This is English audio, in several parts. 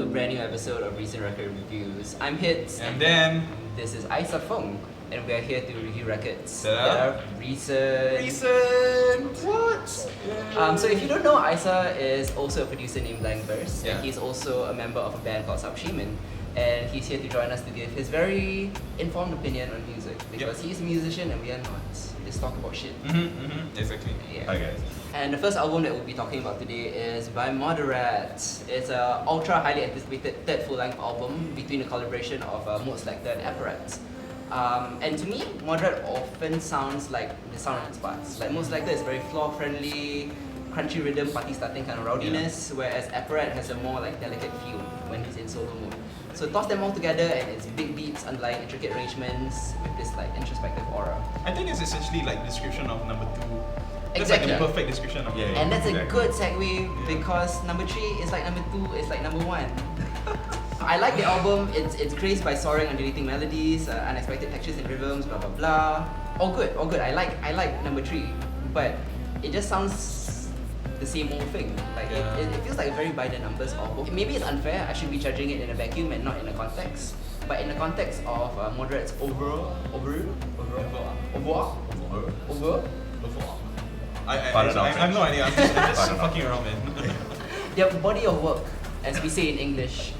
brand new episode of Recent Record Reviews. I'm Hits. And then This is Isa Foong, and we are here to review records that are recent. What? So if you don't know, Isa is also a producer named Blankverse, Yeah. and he's also a member of a band called Subshaman. And he's here to join us to give his very informed opinion on music, because he's a musician and we are not. Let's talk about shit. Exactly. Yeah. Hi guys. And the first album that we'll be talking about today is by Moderat. It's a ultra highly anticipated third full-length album between a collaboration of Mode Selector and Apparat. And to me, Moderat often sounds like the sound of its parts. Like Mode Selector is very floor-friendly, crunchy rhythm, party-starting kind of rowdiness, whereas Apparat has a more like delicate feel when he's in solo mode. So toss them all together and it's big beats, underlying intricate arrangements with this like introspective aura. I think it's essentially like description of number 2. That's Exactly. like the perfect description of Yeah. And that's a Exactly. good segue because number 3 is like number 2 is like number 1. I like the album. It's graced by soaring undulating melodies, unexpected textures and rhythms, blah blah blah. All good, all good. I like number 3, but it just sounds the same old thing. Like it feels like a very by the numbers album. Maybe it's unfair. I should be judging it in a vacuum and not in a context. But in the context of Moderat's overall. I have no idea. I'm just fucking around, man. Their body of work, as we say in English,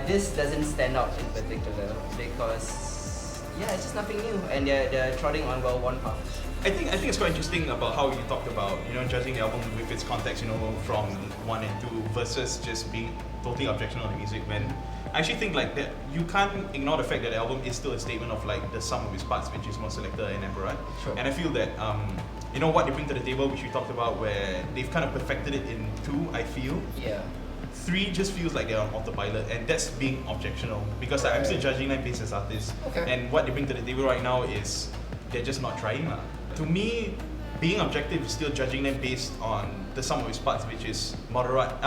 this doesn't stand out in particular because it's just nothing new, and they're trotting on well-worn paths. I think it's quite interesting about how you talked about judging the album with its context, from 1 and 2 versus just being totally objectional on the music. When I actually think like that you can't ignore the fact that the album is still a statement of like the sum of its parts, which is Mode Selector and Ambry. Sure. And I feel that what they bring to the table, which we talked about, where they've kind of perfected it in 2. I feel. Yeah. 3 just feels like they're on autopilot, and that's being objectional because I'm still judging them based as artists. Okay. And what they bring to the table right now is they're just not trying. To me, being objective is still judging them based on the sum of its parts, which is Moderat,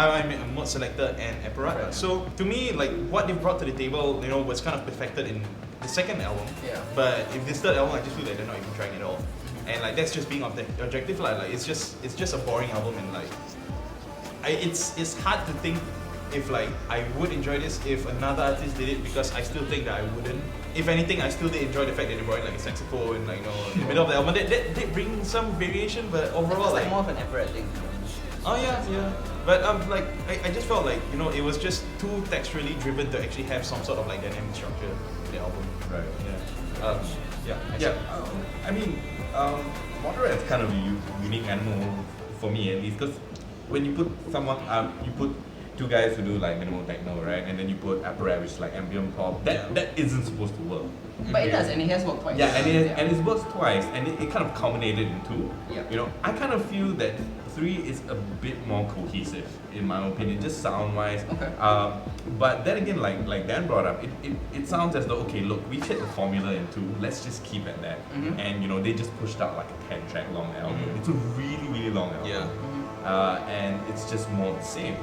Mode Selector and Apparat. Right. So to me, like what they brought to the table, was kind of perfected in the second album. Yeah. But if this third album, I just feel like they're not even trying at all. And like that's just being objective. Like it's just a boring album, and like it's hard to think if like I would enjoy this if another artist did it, because I still think that I wouldn't. If anything, I still did enjoy the fact that they brought in like a saxophone, in the middle of the album. They did bring some variation, but overall It's like more of an Apparat thing. oh yeah. But I just felt like it was just too texturally driven to actually have some sort of like dynamic structure in the album. Right. Yeah. I mean, Moderat is kind of a unique animal for me at least, because when you put you put 2 guys who do like minimal techno, right, and then you put Apparat, which is like ambient pop. That isn't supposed to work. But it does, and it has worked twice. Yeah, and it works twice, and it kind of culminated in 2. Yeah. I kind of feel that 3 is a bit more cohesive, in my opinion, just sound-wise. Okay. But then again, like Dan brought up, it sounds as though, okay, look, we've hit the formula in 2, let's just keep at that. And they just pushed out like a 10-track long album. It's a really, really long album. Yeah. And it's just more the same,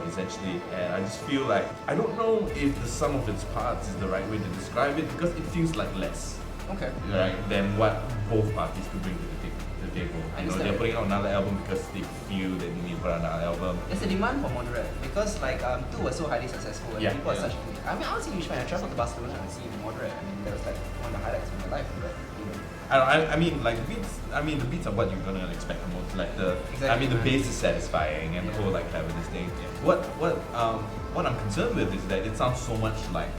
essentially. And I just feel like, I don't know if the sum of its parts is the right way to describe it, because it feels like less, Okay. right, than what both parties could bring to the table. They're putting out another album because they feel that they need to put out another album. There's a demand for Moderat because like 2 was so highly successful and people are such. I mean, I was a huge fan. I traveled to Barcelona and see Moderat. I mean, that was like one of the highlights of my life. But I mean, like beats. I mean, the beats are what you're gonna expect the most. Like the bass is satisfying, and the whole like cleverness thing. What I'm concerned with is that it sounds so much like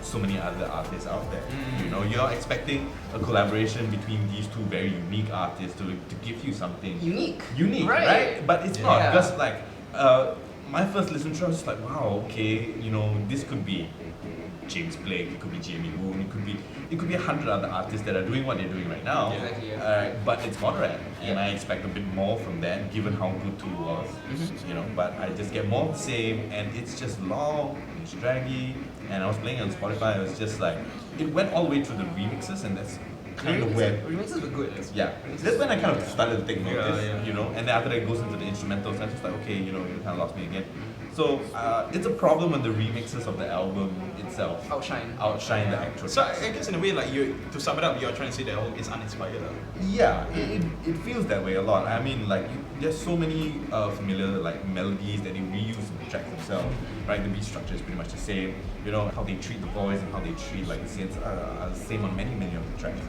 so many other artists out there. You're expecting a collaboration between these 2 very unique artists to give you something unique, right? But it's not, Yeah. because like my first listen to it, I was like, wow, okay, this could be James Blake, it could be Jamie Woon, it could be 100 other artists that are doing what they're doing right now. Exactly, but it's Moderat, and I expect a bit more from them, given how good 2 was. But I just get more of the same, and it's just long, it's draggy. And I was playing on Spotify, it was just like it went all the way through the remixes, and that's kind of where remixes were good. that's when I kind of started to take notice, Yeah. And then after that it goes into the instrumentals, and I just like, okay, you kind of lost me again. So it's a problem when the remixes of the album itself outshine the actual. So I guess in a way, like to sum it up, you're trying to say the album is uninspired. Yeah, it feels that way a lot. I mean, like there's so many familiar like melodies that they reuse in the tracks themselves, right? The beat structure is pretty much the same. You know how they treat the voice and how they treat like the synths are the same on many of the tracks.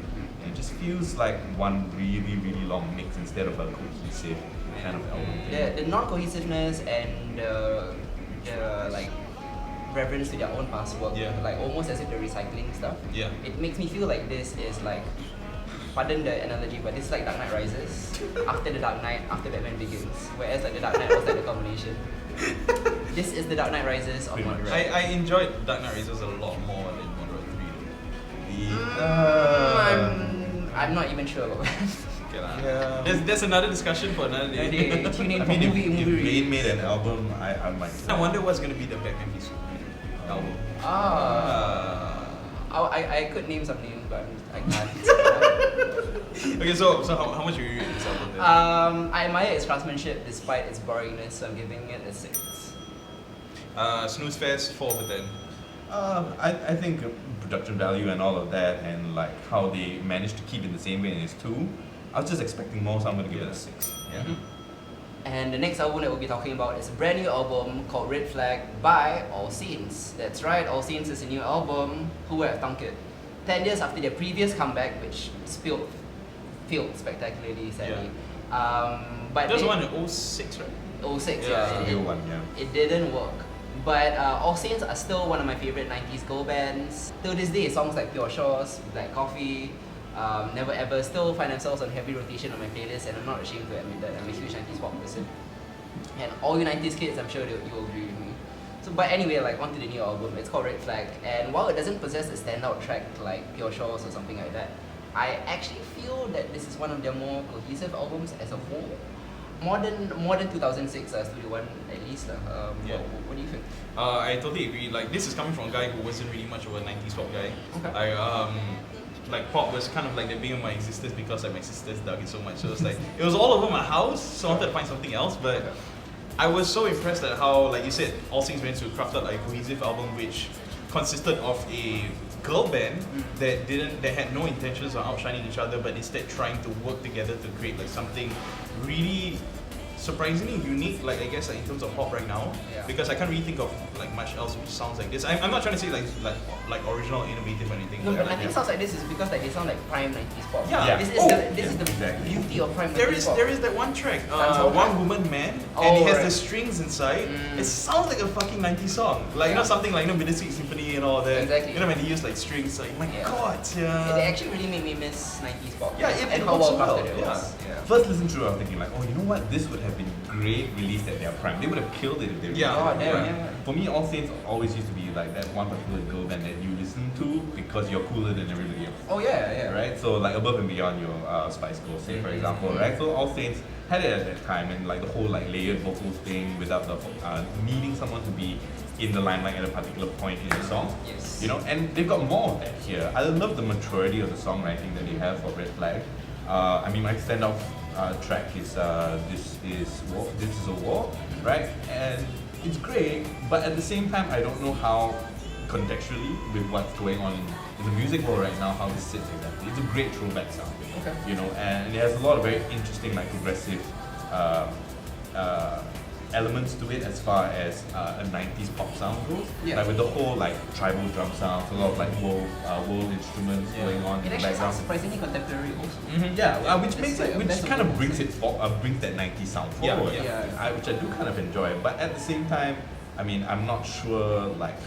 And it just feels like one really long mix instead of a cohesive kind of album. The non-cohesiveness and the like reference to their own past work, like almost as if they're recycling stuff. Yeah. It makes me feel like this is like, pardon the analogy, but this is like Dark Knight Rises after the Dark Knight, after Batman Begins, whereas like the Dark Knight was like the culmination. This is the Dark Knight Rises of Moderat. I enjoyed Dark Knight Rises a lot more than Moderat 3. I'm not even sure about that. Okay, yeah. There's another discussion for another day. Tune in I for mean, movie if review. Bane made an album, I might. I wonder what's gonna be the Batman v album. I could name some names, but I can't. Okay, so how much do you rate this album then? I admire its craftsmanship despite its boringness, so I'm giving it a 6. Snooze Fest 4 over 10. I think production value and all of that, and like how they managed to keep it the same way in its 2. I was just expecting more, so I'm gonna give it a 6. Yeah. And the next album that we'll be talking about is a brand new album called Red Flag by All Saints. That's right, All Saints is a new album. Who would have thunk it? 10 years after their previous comeback, which failed spectacularly, sadly. But There's one in 06, right? 06, Yeah. The real one, yeah. It didn't work. But All Saints are still one of my favorite 90s girl bands. Till this day, songs like Pure Shores, Black Coffee, Never Ever still find themselves on heavy rotation on my playlist, and I'm not ashamed to admit that I'm a huge 90s pop person. And all you 90s kids, I'm sure you'll agree with me. So, but anyway, like onto the new album, it's called Red Flag, and while it doesn't possess a standout track like Pure Shores or something like that, I actually feel that this is one of their more cohesive albums as a whole. More than 2006 Studio One at least. What do you think? I totally agree. Like this is coming from a guy who wasn't really much of a 90s pop guy. Okay. Like pop was kind of like the beginning of my existence because like my sisters dug it so much. So it was like it was all over my house. So I wanted to find something else, but I was so impressed at how, like you said, All Saints managed to craft out like a cohesive album which consisted of a girl band that had no intentions of outshining each other, but instead trying to work together to create like something really surprisingly unique, like I guess like in terms of pop right now, because I can't really think of like much else which sounds like this. I'm not trying to say like original, innovative or anything. No, but like, I think sounds like this is because like they sound like prime 90s pop. Yeah. This is the exactly. beauty of prime 90s pop. There is that one track, Dancehall One track? Woman Man, Oh, and it has right. the strings inside. It sounds like a fucking 90s song, like you know something like Bittersweet Symphony and all that. Exactly. You know when they use like strings, like my god, It actually really made me miss 90s pop. Yeah, it and how works well well, crafted it yeah. was. First listen through, I was thinking like, oh, you know what? This would have been great released at their prime. They would have killed it if they released it Oh, at their damn, prime. yeah. For me, All Saints always used to be like that one particular girl band that you listen to because you're cooler than everybody else. Oh yeah. Right? So like above and beyond your Spice Girls, say for example, right? So All Saints had it at that time, and like the whole like layered vocals thing without the needing someone to be in the limelight at a particular point in the song. Yes. You know, and they've got more of that here. I love the maturity of the songwriting that they have for Red Flag. I mean, my standout track is This Is a War, right? And it's great, but at the same time, I don't know how contextually with what's going on in the music world right now, how this sits exactly. It's a great throwback sound, you know, and it has a lot of very interesting, like progressive elements to it as far as a 90s pop sound goes. Like with the whole like tribal drum sounds, a lot of like world instruments going on It in the actually sounds background. surprisingly contemporary also. Which makes it, which kind of brings it brings that 90s sound forward. Which I do kind of enjoy. But at the same time, I mean, I'm not sure like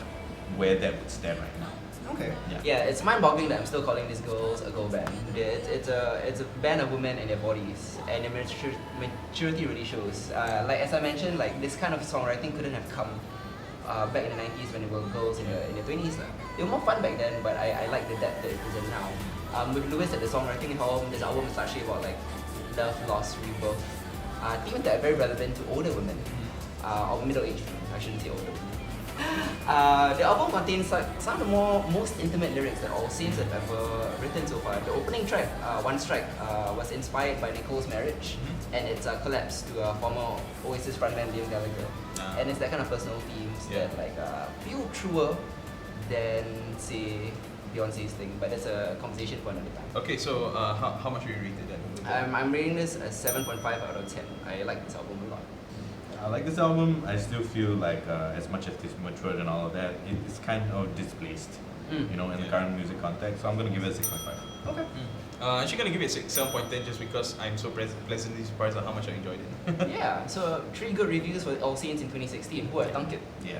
where that would stand right now. Okay. Yeah, it's mind-boggling that I'm still calling these girls a girl band. It's a band of women and their bodies, and their maturity really shows. Like as I mentioned, like this kind of songwriting couldn't have come back in the 90s when they were girls in the 20s. They were more fun back then, but I like the depth that it presents now. With Lewis at the songwriting helm, this album is actually about like love, loss, rebirth. Themes that are very relevant to older women, or middle-aged women. I shouldn't say older women. The album contains some of the most intimate lyrics that All Saints have ever written so far. The opening track, One Strike, was inspired by Nicole's marriage, and it's a collapse to a former Oasis frontman Liam Gallagher. And it's that kind of personal themes that feel truer than, say, Beyonce's thing, but that's a conversation for another time. Okay, so how much would you rate it then? I'm rating this a 7.5 out of 10. I like this album a lot. I like this album. I still feel like as much as it's matured and all of that, it's kind of displaced, in the current music context. So I'm gonna give it a 6.5. Okay. Actually gonna give it 7.10 just because I'm so pleasantly surprised at how much I enjoyed it. Yeah, so 3 good reviews for All Saints in 2016. Who are thunk it? Yeah.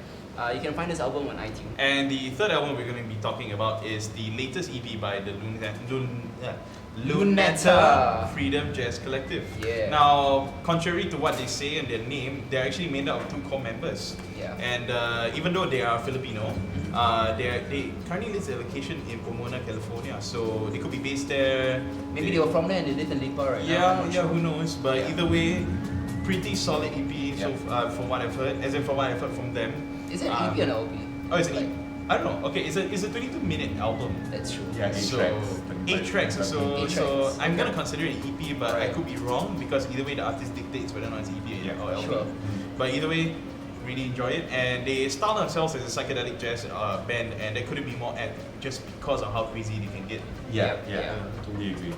You can find this album on iTunes. And the third album we're going to be talking about is the latest EP by the Luneta Freedom Jazz Collective. Yeah. Now, contrary to what they say in their name, they're actually made up of 2 core members. Yeah. And even though they are Filipino, they currently live their location in Pomona, California. So they could be based there. Maybe they were from there and they lived in Lipa right now. Yeah, who knows? But either way, pretty solid EP. So from what I've heard, from them. Is it an EP or an LP? Oh, it's an EP. I don't know. Okay, it's a 22-minute album. That's true. Yeah, 8 So tracks. 8 tracks. So Eight tracks. I'm gonna consider it an EP, but I Right. could be wrong because either way the artist dictates whether or not it's EP or LP. Sure. But either way, really enjoy it. And they style themselves as a psychedelic jazz band, and they couldn't be more apt just because of how crazy they can get. Yeah, Yeah. totally agree.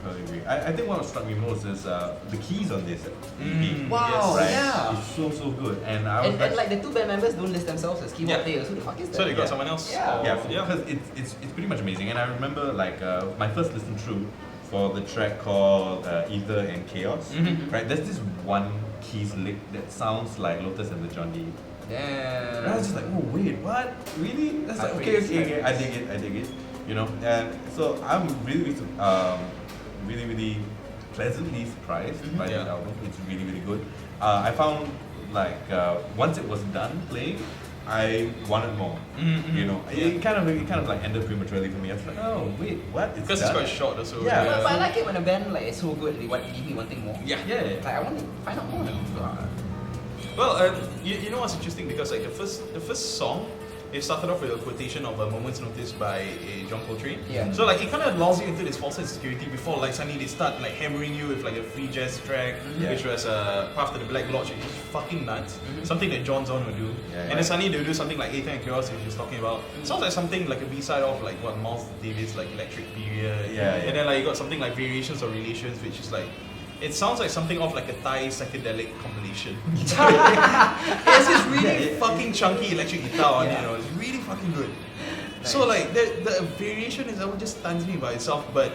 I think what struck me most is the keys on this EP. Wow, Right? yeah. It's so good. And I was And like the 2 band members don't list themselves as keyboard Yeah. players. Who the fuck is that? So they got Yeah. someone else. Yeah. yeah, because it's pretty much amazing. And I remember like my first listen through for the track called Ether and Chaos. Mhm. Right, there's this one keys lick that sounds like Lotus and the John D. Damn. And I was just like, oh wait, what? Really? That's like, okay. I dig it. You know, and so I'm really pleasantly surprised by this Yeah. album. It's really good. I found like once it was done playing, I wanted more. You know, it kind of like ended prematurely for me. I was like, oh wait, what? Because it's done? quite short also. Yeah. But I like it when a band like is so good they want to give me wanting more. Yeah. Yeah. Like I want to find out more. Well, you know what's interesting because like the first song, it started off with a quotation of a moment's notice by John Coltrane. Yeah. So like it kind of lulls you into this false sense of security before like suddenly they start like hammering you with like a free jazz track, Yeah. which was Path to the Black Lodge, which is fucking nuts. Something that John Zorn would do. Yeah, And then suddenly they'll do something like Ethan and Chaos, which is talking about. Sounds like something like a B-side of like what Miles Davis like Electric Period. Yeah. And then like you got something like Variations or Relations, which is like. It sounds like something off like a Thai psychedelic compilation. It's this really fucking chunky electric guitar on it, you know, it's really fucking good. So like the variation is just stuns me by itself, but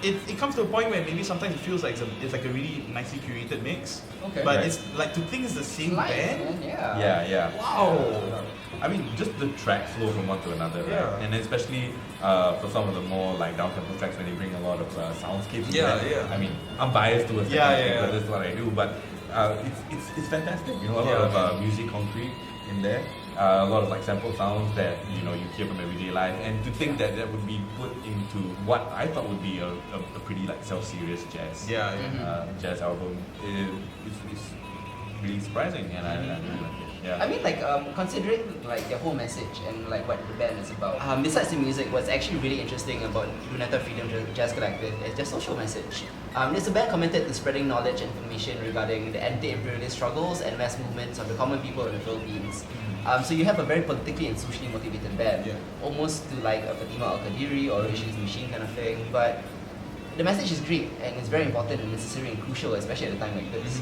it comes to a point where maybe sometimes it feels like it's like a really nicely curated mix. Okay. But Right. it's like to think it's the same Nice, band. man. Yeah. Yeah. Wow. I mean, just the tracks flow from one to another, right? Yeah. And especially for some of the more like down-tempo tracks when they bring a lot of soundscapes. into Yeah, that. yeah. I mean, I'm biased towards Yeah, that, yeah. but this is what I do. But it's fantastic. You know, a lot of music concrete in there. A lot of like sample sounds that you hear from everyday life, and to think that would be put into what I thought would be a pretty like self-serious jazz jazz album is really surprising, and I really like it. Yeah. I mean, like, considering like their whole message and like what the band is about. Besides the music, what's actually really interesting about Luneta Freedom Jazz Collective is their social message. It's a band committed to spreading knowledge and information regarding the anti-imperialist struggles and mass movements of the common people in the Philippines. So you have a very politically and socially motivated band, almost to like a Fatima Al-Qadiri or Issues Machine kind of thing. But the message is great and it's very important and necessary and crucial, especially at a time like this.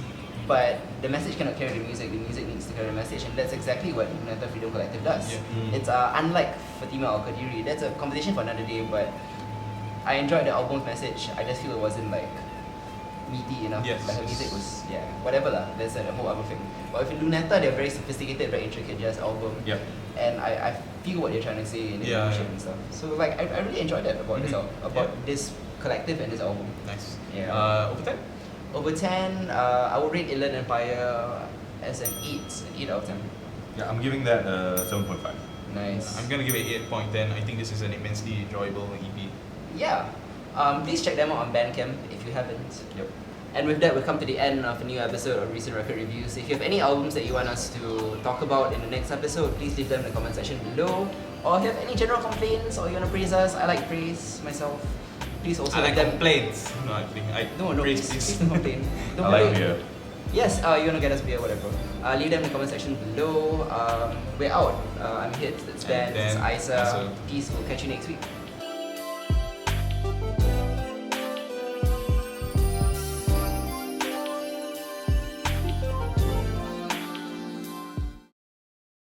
But the message cannot carry the music needs to carry the message, and that's exactly what Luneta Freedom Collective does. It's unlike Fatima Al-Qadiri, that's a conversation for another day, but I enjoyed the album's message. I just feel it wasn't like meaty enough. Yes, like the music was, whatever lah, that's a whole other thing. But with Luneta, they're very sophisticated, very intricate jazz album. Yep. And I feel what they're trying to say in the emotion and stuff. So like I really enjoyed that about this collective and this album. Nice. Yeah. Over 10? Over 10, I would rate Inland Empire as an 8 out of 10. Yeah, I'm giving that 7.5. Nice. I'm gonna give it 8.10. I think this is an immensely enjoyable EP. Yeah. Please check them out on Bandcamp if you haven't. Yep. And with that, we've come to the end of a new episode of Recent Record Reviews. If you have any albums that you want us to talk about in the next episode, please leave them in the comment section below. Or if you have any general complaints or you want to praise us, I like praise myself. Please also I like leave them. complaints. No, I think I No, praise please this. don't complain. Don't I like complain. beer. Yes, you want to get us beer, whatever. Leave them in the comment section below. We're out. I'm Hit, it's Ben, it's Dan, Isa. Isa. Peace, we'll catch you next week.